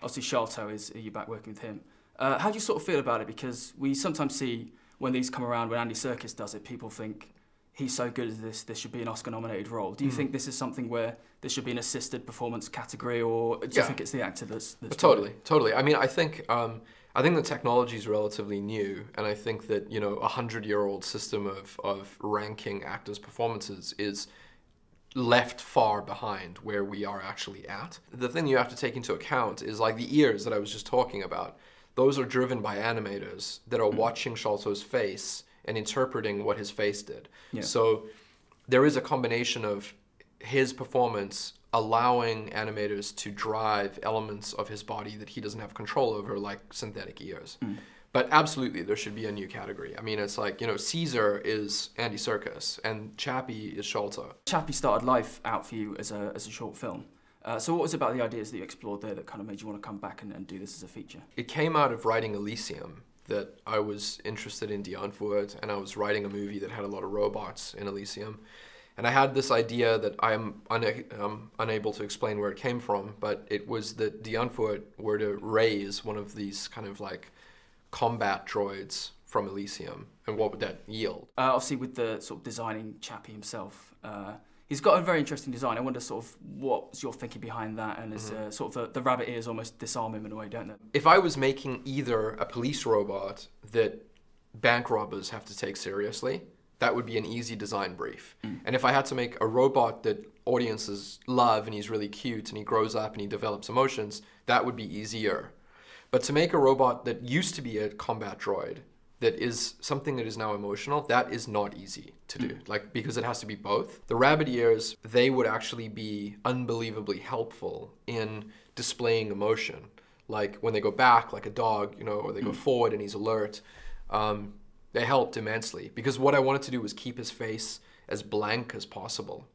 obviously Sholto is you back working with him. How do you sort of feel about it? Because we sometimes see when these come around, when Andy Serkis does it, people think he's so good at this should be an Oscar-nominated role. Do you think this is something where there should be an assisted performance category, or do you think it's the actor that's Totally. I mean, I think the technology is relatively new, and I think that, you know, 100-year-old system of ranking actors' performances is left far behind where we are actually at. The thing you have to take into account is, like, the ears that I was just talking about. Those are driven by animators that are watching Sholto's face and interpreting what his face did. Yeah. So there is a combination of his performance allowing animators to drive elements of his body that he doesn't have control over, like synthetic ears. But absolutely, there should be a new category. I mean, it's like, you know, Caesar is Andy Serkis and Chappie is Sholto. Chappie started life out for you as a short film. So what was it about the ideas that you explored there that kind of made you want to come back and do this as a feature? It came out of writing Elysium, that I was interested in Die Antwoord, and I was writing a movie that had a lot of robots in Elysium. And I had this idea that I'm unable to explain where it came from, but it was that Die Antwoord were to raise one of these kind of like combat droids from Elysium, and what would that yield? Obviously with the sort of designing Chappie himself, he's got a very interesting design. I wonder sort of what's your thinking behind that, and is sort of the rabbit ears almost disarm him in a way, don't they? If I was making either a police robot that bank robbers have to take seriously, that would be an easy design brief. And if I had to make a robot that audiences love and he's really cute and he grows up and he develops emotions, that would be easier. But to make a robot that used to be a combat droid that is something that is now emotional, that is not easy to do, like, because it has to be both. The rabbit ears, they would actually be unbelievably helpful in displaying emotion. Like when they go back, like a dog, you know, or they go forward and he's alert, they helped immensely. Because what I wanted to do was keep his face as blank as possible.